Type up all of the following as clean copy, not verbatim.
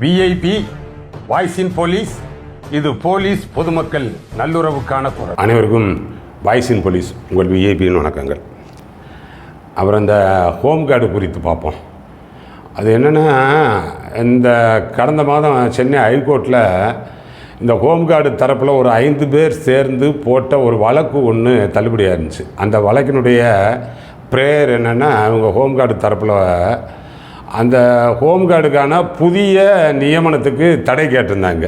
VIP voice இன் police. இது police பொதுமக்கள் நல்லுறவுக்கான குரல். அனைவருக்கும் வாய்ஸ் இன் போலீஸ் உங்கள் விஐபின்னு வணக்கங்கள். அப்புறம் இந்த ஹோம் கார்டு குறித்து பார்ப்போம். அது என்னென்னா, இந்த கடந்த மாதம் சென்னை ஹைகோர்ட்டில் இந்த ஹோம் கார்டு தரப்பில் ஒரு 5 பேர் சேர்ந்து போட்ட ஒரு வழக்கு ஒன்று தள்ளுபடியாக இருந்துச்சு. அந்த வழக்கினுடைய ப்ரேயர் என்னென்னா, அவங்க ஹோம் கார்டு தரப்பில் அந்த ஹோம் கார்டுக்கான புதிய நியமனத்துக்கு தடை கேட்டிருந்தாங்க.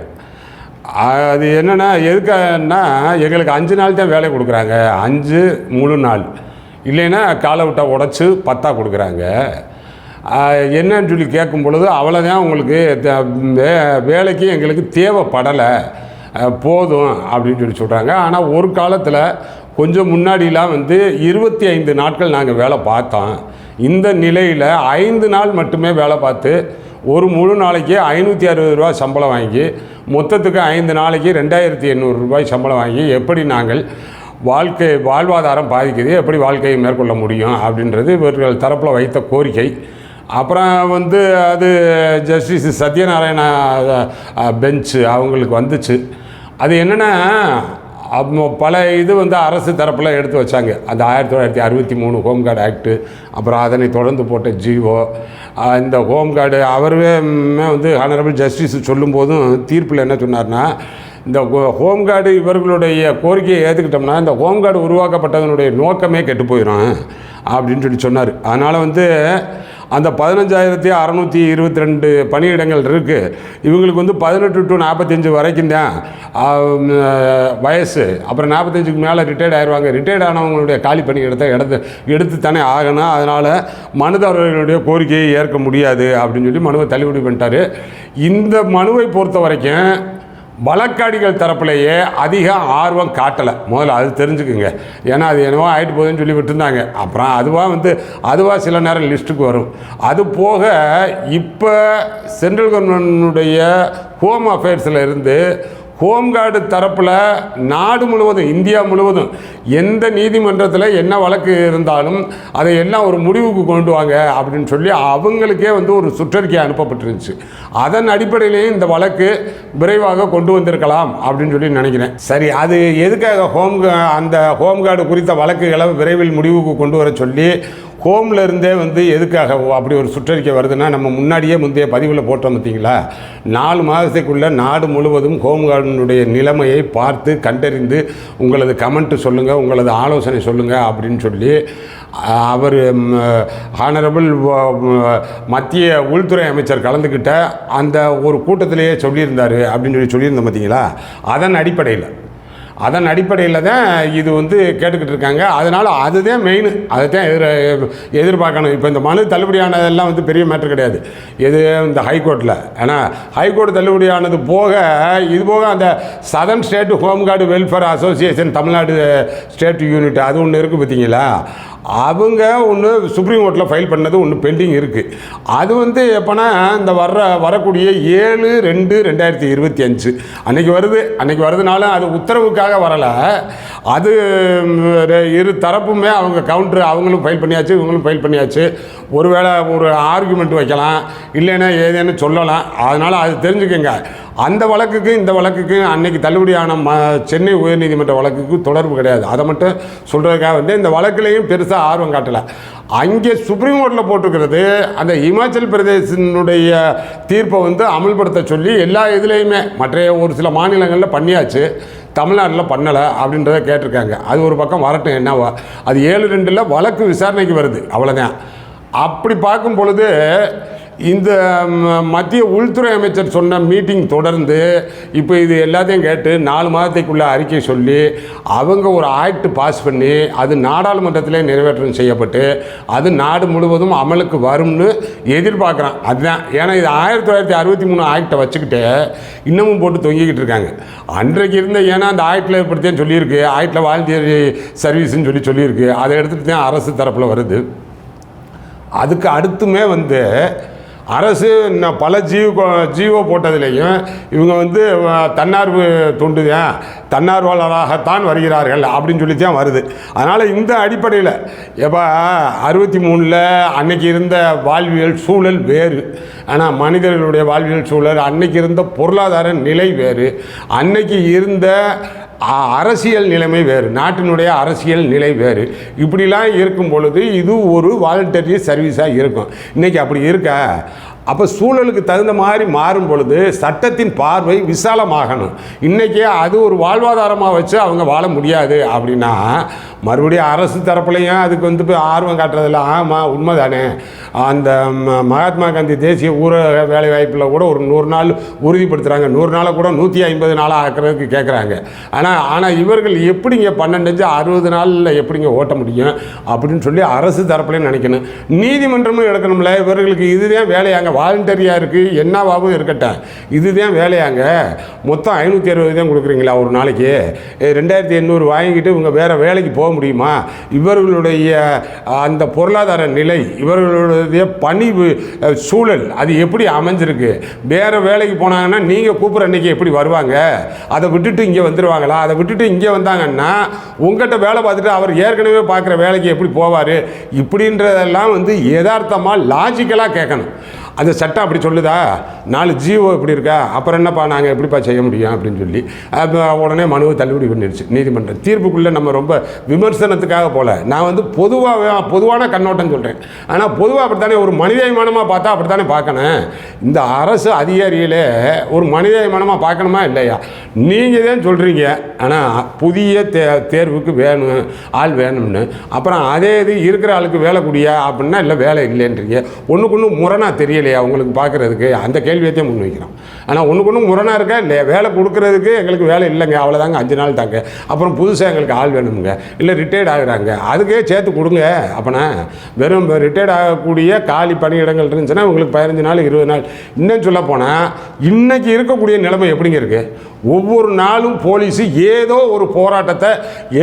அது என்னென்னா, எதுக்காகன்னா, எங்களுக்கு 5 நாள் தான் வேலை கொடுக்குறாங்க, 5 முழு நாள், இல்லைன்னா காலை விட்டா உடச்சி 10 கொடுக்குறாங்க. என்னன்னு சொல்லி கேட்கும் பொழுது, அவ்வளோதான் உங்களுக்கு வேலைக்கு எங்களுக்கு தேவைப்படலை, போதும் அப்படின்னு சொல்லி சொல்கிறாங்க. ஆனால் ஒரு காலத்தில் கொஞ்சம் முன்னாடிலாம் 25 நாட்கள் நாங்கள் வேலை பார்த்தோம். இந்த நிலையில் 5 நாள் மட்டுமே வேலை பார்த்து ஒரு முழு நாளைக்கு 560 ரூபா சம்பளம் வாங்கி, மொத்தத்துக்கு 5 நாளைக்கு 2800 ரூபாய் சம்பளம் வாங்கி எப்படி நாங்கள் வாழ்வாதாரம் பாதிக்குது, எப்படி வாழ்க்கையை மேற்கொள்ள முடியும் அப்படின்றது இவர்கள் தரப்பில் வைத்த கோரிக்கை. அப்புறம் அது ஜஸ்டிஸ் சத்யநாராயணா பெஞ்சு அவங்களுக்கு வந்துச்சு. அது என்னென்னா, பல அரசு தரப்பில் எடுத்து வச்சாங்க. அந்த 1963 ஹோம் கார்டு ஆக்டு, அப்புறம் அதனை தொடர்ந்து போட்ட ஜிஓ, இந்த ஹோம் கார்டு அவருமே ஹானரபிள் ஜஸ்டிஸ் சொல்லும்போதும் தீர்ப்பில் என்ன சொன்னார்னா, இந்த ஹோம் கார்டு இவர்களுடைய கோரிக்கையை ஏற்றுக்கிட்டோம்னா இந்த ஹோம் கார்டு உருவாக்கப்பட்டதனுடைய நோக்கமே கெட்டு போயிடும் அப்படின்னு சொல்லி சொன்னார். அதனால் அந்த 15,622 பணியிடங்கள் இருக்குது. இவங்களுக்கு 18 to 45 வரைக்கும் தான் வயசு. அப்புறம் 45க்கு மேலே ரிட்டையர்ட் ஆயிடுவாங்க. ரிட்டையர்ட் ஆனவங்களுடைய காலி பணியிடத்தை எடுத்து தானே ஆகணும். அதனால் மனுதாரர்களுடைய கோரிக்கையை ஏற்க முடியாது அப்படின்னு சொல்லி மனுவை தள்ளுபடி பண்ணிட்டார். இந்த மனுவை பொறுத்த வரைக்கும் வழக்காடிகள் தரப்புலேயே அதிக ஆர்வம் காட்டலை. முதல்ல அது தெரிஞ்சுக்குங்க. ஏன்னா அது என்னவோ ஆகிட்டு போகுதுன்னு சொல்லி விட்டுருந்தாங்க. அப்புறம் அதுவாக சில நேரம் லிஸ்ட்டுக்கு வரும். அது போக இப்போ சென்ட்ரல் கவர்மெண்ட்டுடைய ஹோம் அஃபேர்ஸில் இருந்து ஹோம் கார்டு தரப்பில் நாடு முழுவதும், இந்தியா முழுவதும் எந்த நீதிமன்றத்தில் என்ன வழக்கு இருந்தாலும் அதை எல்லாம் ஒரு முடிவுக்கு கொண்டு வாங்க அப்படின்னு சொல்லி அவங்களுக்கே ஒரு சுற்றறிக்கை அனுப்பப்பட்டிருந்துச்சு. அதன் அடிப்படையிலேயும் இந்த வழக்கு விரைவாக கொண்டு வந்திருக்கலாம் அப்படின்னு சொல்லி நினைக்கிறேன். சரி, அது எதுக்காக அந்த ஹோம் கார்டு குறித்த வழக்குகளை விரைவில் முடிவுக்கு கொண்டு வர சொல்லி ஹோமில் இருந்தே எதுக்காக அப்படி ஒரு சுற்றறிக்கை வருதுன்னா, நம்ம முந்தைய பதிவில் போட்டோம் பார்த்தீங்களா, 4 மாதத்துக்குள்ளே நாடு முழுவதும் ஹோம் கார்டினுடைய நிலைமையை பார்த்து கண்டறிந்து உங்களது கமெண்ட்டு சொல்லுங்கள், உங்களது ஆலோசனை சொல்லுங்கள் அப்படின்னு சொல்லி அவர் ஹானரபிள் மத்திய உள்துறை அமைச்சர் கலந்துக்கிட்ட அந்த ஒரு கூட்டத்திலேயே சொல்லியிருந்தார் அப்படின்னு சொல்லியிருந்தோம் பார்த்தீங்களா. அதன் அடிப்படையில் தான் இது கேட்டுக்கிட்டு இருக்காங்க. அதனால் அதுதான் மெயின், அதை தான் எதிர்பார்க்கணும். இப்போ இந்த மனு தள்ளுபடியானதெல்லாம் பெரிய மேட்ரு கிடையாது. இந்த ஹைகோர்ட்டில், ஏன்னா ஹைகோர்ட் தள்ளுபடியானது போக இது போக அந்த southern state home card welfare association Tamil Nadu state unit அது ஒன்று இருக்குது பார்த்தீங்களா. அவங்க ஒன்று சுப்ரீம் கோர்ட்டில் ஃபைல் பண்ணது ஒன்று பெண்டிங் இருக்குது. அது எப்போனா இந்த வரக்கூடிய 7/2/2025 அன்றைக்கி வருதுனாலும் அது உத்தரவுக்காக வரலை. அது இரு தரப்புமே அவங்க கவுண்டர், அவங்களும் ஃபைல் பண்ணியாச்சு, இவங்களும் ஃபைல் பண்ணியாச்சு. ஒருவேளை ஒரு ஆர்குமெண்ட் வைக்கலாம், இல்லைன்னா ஏதேன்னு சொல்லலாம். அதனால் அது தெரிஞ்சுக்கங்க. அந்த வழக்குக்கு இந்த வழக்குக்கு அன்னைக்கு தள்ளுபடியான சென்னை உயர்நீதிமன்ற வழக்குக்கு தொடர்பு கிடையாது. அதை மட்டும் சொல்கிறதுக்காக இந்த வழக்குலேயும் பெருசாக ஆர்வம் காட்டலை. அங்கே சுப்ரீம் கோர்ட்டில் போட்டிருக்கிறது அந்த இமாச்சல் பிரதேசனுடைய தீர்ப்பை அமல்படுத்த சொல்லி எல்லா இதுலேயுமே மற்ற ஒரு சில மாநிலங்களில் பண்ணியாச்சு, தமிழ்நாட்டில் பண்ணலை அப்படின்றத கேட்டிருக்காங்க. அது ஒரு பக்கம் வரட்டும், என்னவா அது 7/2 வழக்கு விசாரணைக்கு வருது, அவ்வளோதான். அப்படி பார்க்கும் பொழுது இந்த மத்திய உள்துறை அமைச்சர் சொன்ன மீட்டிங் தொடர்ந்து இப்போ இது எல்லாத்தையும் கேட்டு 4 மாதத்துக்குள்ளே அறிக்கை சொல்லி அவங்க ஒரு ஆக்ட் பாஸ் பண்ணி அது நாடாளுமன்றத்திலே நிறைவேற்றம் செய்யப்பட்டு அது நாடு முழுவதும் அமலுக்கு வரும்னு எதிர்பார்க்குறான். அதுதான். ஏன்னா இது 1963 ஆக்டை வச்சுக்கிட்டு இன்னமும் போட்டு தொங்கிக்கிட்டு இருக்காங்க. அன்றைக்கு இருந்த, ஏன்னா அந்த ஆக்டில் இப்படித்தான் சொல்லியிருக்கு, ஆக்டில் வாலண்டியர் சர்வீஸ்ன்னு சொல்லியிருக்கு. அதை எடுத்துகிட்டு தான் அரசு தரப்பில் வருது. அதுக்கு அடுத்துமே அரசு பல ஜீவோ போட்டதுலேயும் இவங்க வந்து தன்னார்வ தொண்டு தான், தன்னார்வலராகத்தான் வருகிறார்கள் அப்படின்னு சொல்லி தான் வருது. அதனால் இந்த அடிப்படையில் எப்போ 63 அன்னைக்கு இருந்த வாழ்வியல் சூழல் வேறு, ஆனால் மனிதர்களுடைய வாழ்வியல் சூழல் அன்னைக்கு இருந்த பொருளாதார நிலை வேறு, அன்னைக்கு இருந்த அரசியல் நிலைமை வேறு, நாட்டினுடைய அரசியல் நிலை வேறு. இப்படிலாம் இருக்கும் பொழுது இது ஒரு வாலண்டரி சர்வீஸாக இருக்கும். இன்றைக்கி அப்படி இருக்க, அப்போ சூழலுக்கு தகுந்த மாதிரி மாறும் பொழுது சட்டத்தின் பார்வை விசாலமாகணும். இன்றைக்கி அது ஒரு வாழ்வாதாரமாக வச்சு அவங்க வாழ முடியாது அப்படின்னா மறுபடியும் அரசு தரப்புலையும் அதுக்கு வந்து போய் ஆர்வம் காட்டுறதில்ல. ஆமாம், உண்மை தானே. அந்த மகாத்மா காந்தி தேசிய ஊரக வேலைவாய்ப்பில் கூட ஒரு 100 நாள் உறுதிப்படுத்துகிறாங்க, 100 நாளை கூட 150 நாளாக ஆக்கிறதுக்கு கேட்குறாங்க. ஆனால் இவர்கள் எப்படிங்க 12 60 நாளில் எப்படிங்க ஓட்ட முடியும் அப்படின்னு சொல்லி அரசு தரப்புலையும் நினைக்கணும். நீதிமன்றமும் எடுக்கணும்ல. இவர்களுக்கு இதுதான் வேலையாங்க, வாலண்டரியாக இருக்குது, என்னவாகவும் இருக்கட்டும், இதுதான் வேலையாங்க. மொத்தம் 560 தான் கொடுக்குறீங்களா ஒரு நாளைக்கு? 2800 வாங்கிட்டு இவங்க வேறு வேலைக்கு போக முடியுமா? இவர்களுடைய அந்த பொருளாதார நிலை, இவர்களுடைய பணி சூழல் அது எப்படி அமைஞ்சிருக்கு? வேறு வேலைக்கு போனாங்கன்னா நீங்கள் கூப்பிட்ற அன்றைக்கி எப்படி வருவாங்க? அதை விட்டுட்டு இங்கே வந்துடுவாங்களா? அதை விட்டுட்டு இங்கே வந்தாங்கன்னா உங்கள்கிட்ட வேலை பார்த்துட்டு அவர் ஏற்கனவே பார்க்குற வேலைக்கு எப்படி போவார்? இப்படின்றதெல்லாம் வந்து யதார்த்தமாக லாஜிக்கலாக கேட்கணும். அந்த சட்டம் அப்படி சொல்லுதா? 4 ஜீவோ இப்படி இருக்கா, அப்புறம் என்னப்பா நாங்கள் எப்படிப்பா செய்ய முடியும் அப்படின்னு சொல்லி உடனே மனுவை தள்ளுபடி பண்ணிடுச்சு நீதிமன்றம். தீர்ப்புக்குள்ளே நம்ம ரொம்ப விமர்சனத்துக்காக போகல, நான் வந்து பொதுவான கண்ணோட்டம் சொல்கிறேன். ஆனால் பொதுவாக அப்படித்தானே, ஒரு மனிதாபிமானமாக பார்த்தா அப்படித்தானே பார்க்கணும். இந்த அரசு அதிகாரிகளே ஒரு மனிதாபிமானமாக பார்க்கணுமா இல்லையா? நீங்கள் தான் சொல்கிறீங்க, ஆனால் புதிய தேர்வுக்கு வேணும், ஆள் வேணும்னு. அப்புறம் அதே இது இருக்கிற ஆளுக்கு வேலை கூடியா அப்படின்னா இல்லை வேலை இல்லைன்றீங்க. ஒன்றுக்கு ஒன்று முரணாக தெரியலையா உங்களுக்கு பார்க்குறதுக்கு? அந்த கேள்வியத்தையும் முன் வைக்கிறோம். ஆனால் ஒன்றுக்கு ஒன்று முரணாக இருக்கா இல்லையா? வேலை கொடுக்குறதுக்கு எங்களுக்கு வேலை இல்லைங்க, அவ்வளோதாங்க, 5 நாள் தாங்க, அப்புறம் புதுசாக எங்களுக்கு ஆள் வேணுங்க, இல்லை ரிட்டையர்ட் ஆகுறாங்க, அதுக்கே சேர்த்து கொடுங்க. அப்போனா வெறும் ரிட்டையர்ட் ஆகக்கூடிய காலி பணியிடங்கள் இருந்துச்சுன்னா உங்களுக்கு 15 நாள் 20 நாள். இன்னும் சொல்ல போனால் இன்றைக்கி இருக்கக்கூடிய நிலைமை எப்படிங்க இருக்குது? ஒவ்வொரு நாளும் போலீஸு ஏதோ ஒரு போராட்டத்தை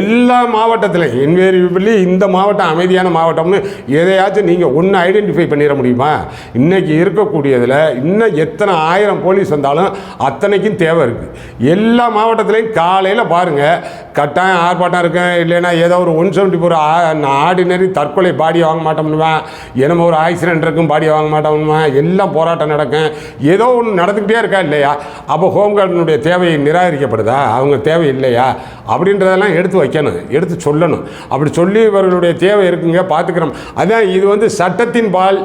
எல்லா மாவட்டத்திலையும், இன்வேரியபிளி இந்த மாவட்டம் அமைதியான மாவட்டம்னு எதையாச்சும் நீங்கள் ஒன்று ஐடென்டிஃபை பண்ணிட முடியுமா? இன்றைக்கி இருக்கக்கூடியதில் இன்னும் எத்தனை 1000 போலீஸ் வந்தாலும் அத்தனைக்கும் தேவை இருக்குது. எல்லா மாவட்டத்திலையும் காலையில் பாருங்கள், கட்டாயம் ஆர்ப்பாட்டம் இருக்கேன், இல்லைன்னா ஏதோ ஒரு 174 ஆர்டினரி தற்கொலை பாடியை வாங்க மாட்டோம்னுவேன், என்னமோ ஒரு ஆக்சிடென்ட் இருக்கும் பாடியை வாங்க மாட்டோம்னுவேன், எல்லாம் போராட்டம் நடக்கும், ஏதோ ஒன்று நடந்துக்கிட்டே இருக்கா இல்லையா? அப்போ ஹோம்கார்டினுடைய தேவை நிராகரிக்கப்படுதா? அவங்க தேவை இல்லையா? அப்படின்றதெல்லாம் எடுத்து வைக்கணும், எடுத்து சொல்லணும். அப்படி சொல்லி இவர்களுடைய தேவை இருக்குங்க, பார்த்துக்கிறோம். அதான் இது வந்து சட்டத்தின் பால்,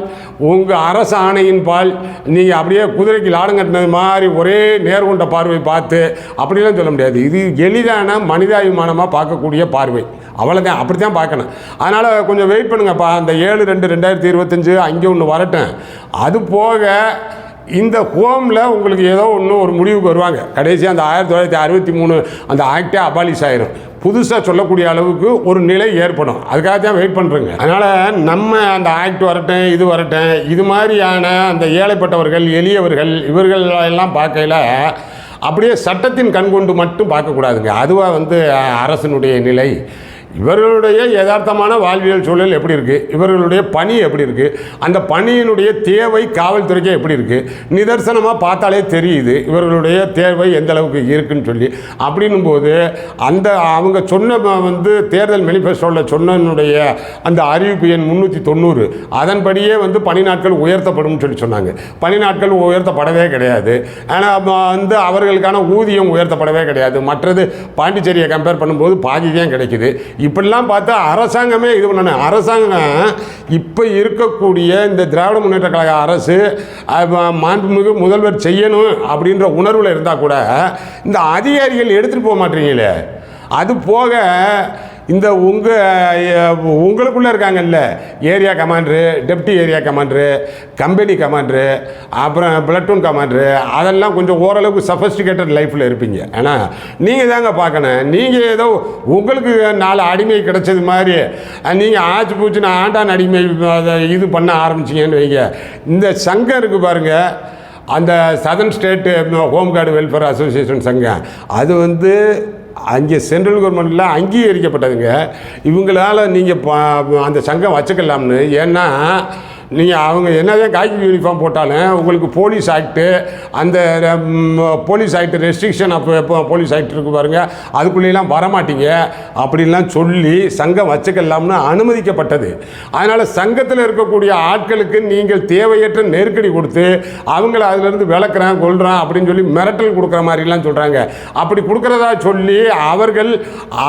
உங்கள் அரசு ஆணையின் பால் நீங்கள் அப்படியே குதிரைக்கு லாடம் கட்டினது மாதிரி ஒரே நேர்கொண்ட பார்வை பார்த்து அப்படிலாம் சொல்ல முடியாது. இது எளிதான மனிதாபிமானமாக பார்க்கக்கூடிய பார்வை, அவ்வளோதான். அப்படி தான் பார்க்கணும். அதனால் கொஞ்சம் வெயிட் பண்ணுங்கப்பா. அந்த 7/2/2025 அங்கே ஒன்று வரட்டும். அது போக இந்த ஹோமில் உங்களுக்கு ஏதோ ஒரு முடிவுக்கு வருவாங்க. கடைசியாக அந்த 1963 அந்த ஆக்டே அபாலிஷ் ஆயிரும். புதுசாக சொல்லக்கூடிய அளவுக்கு ஒரு நிலை ஏற்படும். அதுக்காக தான் வெயிட் பண்ணுறேங்க. அதனால் நம்ம அந்த ஆக்ட் வரட்டும், இது வரட்டும், இது மாதிரியான அந்த ஏழைப்பட்டவர்கள், எளியவர்கள், இவர்கள் எல்லாம் பார்க்கையில் அப்படியே சட்டத்தின் கண் கொண்டு மட்டும் பார்க்கக்கூடாதுங்க. அதுவாக வந்து அரசினுடைய நிலை, இவர்களுடைய யதார்த்தமான வாழ்வியல் சூழல் எப்படி இருக்குது, இவர்களுடைய பணி எப்படி இருக்குது, அந்த பணியினுடைய தேவை காவல்துறைக்கு எப்படி இருக்குது, நிதர்சனமாக பார்த்தாலே தெரியுது இவர்களுடைய தேவை எந்த அளவுக்கு இருக்குன்னு சொல்லி. அப்படின்னும் போது அந்த அவங்க சொன்ன வந்து தேர்தல் மேனிஃபெஸ்டோவில் சொன்னனுடைய அந்த அறிவிப்பு எண் 390 அதன்படியே வந்து பணி நாட்கள் உயர்த்தப்படும் சொல்லி சொன்னாங்க. பணி நாட்கள் உயர்த்தப்படவே கிடையாது. ஆனால் வந்து அவர்களுக்கான ஊதியம் உயர்த்தப்படவே கிடையாது. மற்றது பாண்டிச்சேரியை கம்பேர் பண்ணும்போது பாதி தான் கிடைக்குது. இப்படிலாம் பார்த்தா அரசாங்கமே இது பண்ணணும். அரசாங்கம் இப்போ இருக்கக்கூடிய இந்த திராவிட முன்னேற்ற கழக அரசு மாண்புமிகு முதல்வர் செய்யணும் அப்படின்ற உணர்வில் இருந்தால் கூட இந்த அதிகாரிகள் எடுத்துகிட்டு போக மாட்டீங்களே. அது போக இந்த உங்களுக்குள்ளே இருக்காங்கல்ல, area commander, deputy area commander, company commander, அப்புறம் பிளட்டூன் கமாண்டரு, அதெல்லாம் கொஞ்சம் ஓரளவுக்கு சஃபஸ்டிகேட்டட் லைஃப்பில் இருப்பீங்க. ஏன்னா நீங்கள் தாங்க பார்க்கணும். நீங்கள் ஏதோ உங்களுக்கு 4 அடிமை கிடைச்சது மாதிரி நீங்கள் ஆச்சு பூச்சுன்னு ஆண்டான் அடிமை இது பண்ண ஆரம்பிச்சிங்கன்னு வைங்க. இந்த சங்கம் இருக்குது பாருங்கள், அந்த southern state home guard welfare association சங்கம், அது வந்து அங்கே சென்ட்ரல் கவர்மெண்ட்டில் அங்கீகரிக்கப்பட்டதுங்க. இவங்களால் நீங்கள் அந்த சங்கம் வச்சுக்கலாம்னு. ஏன்னா நீங்கள் அவங்க என்னதான் காக்கி யூனிஃபார்ம் போட்டாலும் உங்களுக்கு போலீஸ் ஆக்ட்டு, அந்த போலீஸ் ஆக்ட் ரெஸ்ட்ரிக்ஷன் அப்போ போலீஸ் ஆக்ட் இருக்குது பாருங்கள், அதுக்குள்ளேலாம் வரமாட்டீங்க அப்படின்லாம் சொல்லி சங்கம் வச்சுக்கலாம்னு அனுமதிக்கப்பட்டது. அதனால் சங்கத்தில் இருக்கக்கூடிய ஆட்களுக்கு நீங்கள் தேவையற்ற நெருக்கடி கொடுத்து அவங்கள அதிலிருந்து விளக்குறேன் கொள்கிறேன் அப்படின்னு சொல்லி மிரட்டல் கொடுக்குற மாதிரிலாம் சொல்கிறாங்க. அப்படி கொடுக்குறதா சொல்லி அவர்கள்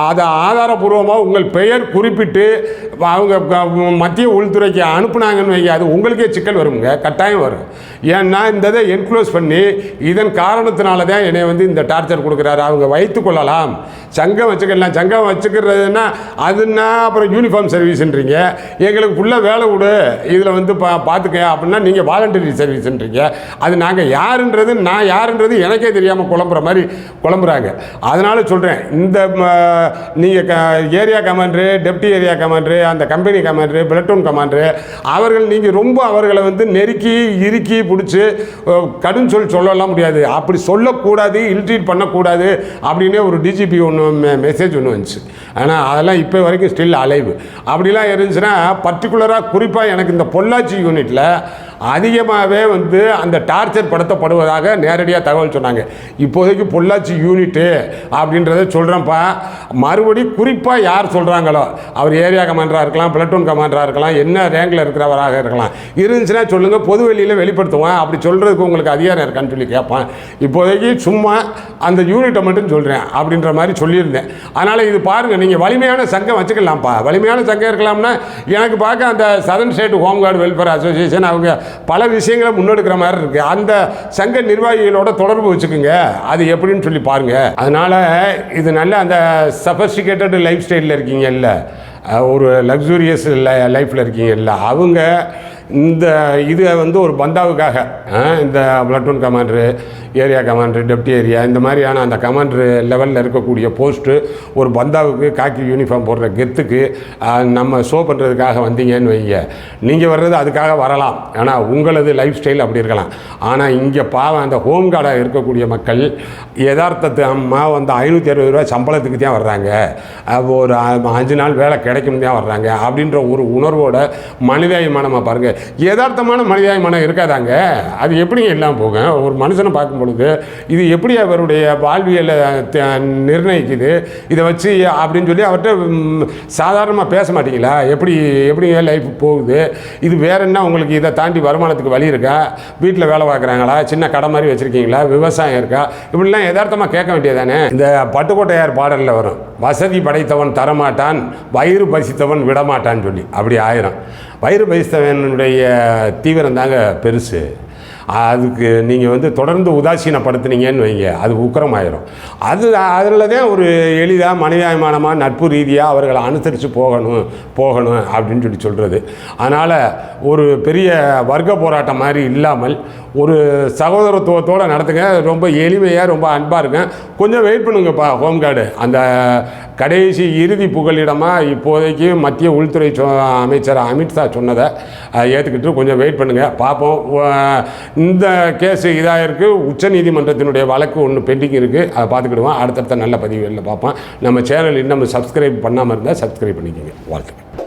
அதை ஆதாரபூர்வமாக உங்கள் பெயர் குறிப்பிட்டு அவங்க மத்திய உள்துறைக்கு அனுப்புனாங்கன்னு வைங்க, அது உங்களுக்கே சிக்கல் வருங்க, கட்டாயம் வரும். ஏன்னா இந்த இதை என்க்ளோஸ் பண்ணி இதன் காரணத்தினால தான் என்னை வந்து இந்த டார்ச்சர் கொடுக்குறாரு. அவங்க வைத்து கொள்ளலாம், சங்கம் வச்சுக்கலாம். சங்கம் வச்சுக்கிறதுனா அதுன்னா அப்புறம் யூனிஃபார்ம் சர்வீஸ்ன்றீங்க, எங்களுக்கு ஃபுல்லாக வேலை விடு இதில் வந்து பார்த்துக்க அப்படின்னா நீங்கள் வாலண்டரி சர்வீஸ்ன்றீங்க. அது நாங்கள் யாருன்றது நான் யாருன்றது எனக்கே தெரியாமல் குழம்புற மாதிரி குழம்புறாங்க. அதனால் சொல்கிறேன், இந்த நீங்கள் area commander, deputy area commander, அந்த கம்பெனி கமாண்டரு, பிளட்டூன் கமாண்டரு, அவர்கள் நீங்கள் ரொம்ப அவர்களை வந்து நெருக்கி இறுக்கி பிடிச்சி கடும் சொல்லலாம் முடியாது. அப்படி சொல்லக்கூடாது, இல்ட்ரீட் பண்ணக்கூடாது அப்படின்னு ஒரு டிஜிபி ஒன்று மெசேஜ் ஒன்று வந்துச்சு. ஆனால் அதெல்லாம் இப்போ வரைக்கும் ஸ்டில் அலைவு. அப்படிலாம் இருந்துச்சுன்னா பர்டிகுலராக குறிப்பாக எனக்கு இந்த பொள்ளாச்சி யூனிட்டில் அதிகமாகவே வந்து அந்த டார்ச்சர் படுத்தப்படுவதாக நேரடியாக தகவல் சொன்னாங்க. இப்போதைக்கு பொள்ளாச்சி யூனிட்டு அப்படின்றத சொல்கிறேன்ப்பா. மறுபடி குறிப்பாக யார் சொல்கிறாங்களோ, அவர் ஏரியா கமாண்டராக இருக்கலாம், பிளட்டூன் கமாண்டராக இருக்கலாம், என்ன ரேங்கில் இருக்கிறவராக இருக்கலாம், இருந்துச்சுன்னா சொல்லுங்கள், பொது வெளியில் வெளிப்படுத்துவேன். அப்படி சொல்கிறதுக்கு உங்களுக்கு அதிகாரம் இருக்கான்னு சொல்லி கேட்பான். இப்போதைக்கு சும்மா அந்த யூனிட்டை மட்டும் சொல்கிறேன் அப்படின்ற மாதிரி சொல்லியிருந்தேன். அதனால் இது பாருங்கள், நீங்கள் வலிமையான சங்கம் வச்சுக்கலாம்ப்பா. வலிமையான சங்கம் இருக்கலாம்னா எனக்கு பார்க்க அந்த southern state home card welfare association அவங்க பல விஷயங்களை முன்னெடுக்கிற மாதிரி இருக்குது. அந்த சங்க நிர்வாகிகளோட தொடர்பு வச்சுக்கோங்க, அது எப்படின்னு சொல்லி பாருங்கள். அதனால் இது நல்ல அந்த சஃபஸ்டிகேட்டட் லைஃப் ஸ்டைலில் இருக்கீங்கல்ல, ஒரு லக்ஸூரியஸ் லைஃப்பில் இருக்கீங்கல்ல, அவங்க இந்த இதை வந்து ஒரு பந்தாவுக்காக இந்த platoon commander, area commander, deputy area, இந்த மாதிரியான அந்த கமாண்டரு லெவலில் இருக்கக்கூடிய போஸ்ட்டு ஒரு பந்தாவுக்கு காக்கி யூனிஃபார்ம் போடுற கெத்துக்கு நம்ம ஷோ பண்ணுறதுக்காக வந்தீங்கன்னு வைங்க. நீங்கள் வர்றது அதுக்காக வரலாம், ஆனால் உங்களது லைஃப் ஸ்டைல் அப்படி இருக்கலாம். ஆனால் இங்கே பாவம் அந்த ஹோம் கார்டாக இருக்கக்கூடிய மக்கள் யதார்த்தத்தை அம்மா வந்து 560 ரூபா சம்பளத்துக்கு தான் வர்றாங்க, ஒரு 5 நாள் வேலை கிடைக்கும் தான் வர்றாங்க அப்படின்ற ஒரு உணர்வோட மனிதாபிமானமாக பாருங்கள். யதார்த்தமான மனிதாபிமானம் இருக்காதாங்க, அது எப்படிங்க எல்லாம் போகும்? ஒரு மனுஷனை பார்க்கும் பொழுது இது எப்படி அவருடைய வாழ்வியலை நிர்ணயிக்குது, இதை வச்சு அப்படின்னு சொல்லி அவர்கிட்ட சாதாரணமாக பேச மாட்டீங்களா? எப்படிங்க லைஃப் போகுது, இது வேற என்ன உங்களுக்கு இதை தாண்டி வருமானத்துக்கு வழி இருக்கா, வீட்டில் வேலை பார்க்குறாங்களா, சின்ன கடை மாதிரி வச்சுருக்கீங்களா, விவசாயம் இருக்கா, இப்படிலாம் யதார்த்தமாக கேட்க வேண்டியதானே. இந்த பட்டுக்கோட்டையார் பாடலில் வரும், வசதி படைத்தவன் தரமாட்டான், வயிறு பசித்தவன் விடமாட்டான்னு சொல்லி. அப்படி ஆயிரம் வயிறு பசித்தவனுடைய தீவிரம் தாங்க பெருசு. அதுக்கு நீங்கள் வந்து தொடர்ந்து உதாசீனப்படுத்துனீங்கன்னு வைங்க, அது உக்கிரமாயிரும். அதில் தான் ஒரு எளிதாக மனிதாபிமானமாக நட்பு ரீதியாக அவர்களை அனுசரித்து போகணும் அப்படின்னு சொல்லி சொல்கிறது. அதனால் ஒரு பெரிய வர்க்க போராட்டம் மாதிரி இல்லாமல் ஒரு சகோதரத்துவத்தோடு நடத்துங்க. ரொம்ப எளிமையாக ரொம்ப அன்பாக இருங்க. கொஞ்சம் வெயிட் பண்ணுங்கப்பா. ஹோம் கார்டு அந்த கடைசி இறுதி புகலிடமாக இப்போதைக்கு மத்திய உள்துறை அமைச்சர் அமித்ஷா சொன்னதை ஏற்றுக்கிட்டு கொஞ்சம் வெயிட் பண்ணுங்கள், பார்ப்போம். இந்த கேஸு இதாக இருக்குது, உச்சநீதிமன்றத்தினுடைய வழக்கு ஒன்று பெண்டிங் இருக்குது, அதை பார்த்துக்கிடுவோம். அடுத்தடுத்த நல்ல பதிவுகளில் பார்ப்போம். நம்ம சேனல் இன்னும் சப்ஸ்கிரைப் பண்ணாமல் இருந்தால் சப்ஸ்கிரைப் பண்ணிக்கோங்க. வாழ்த்துக்கள்.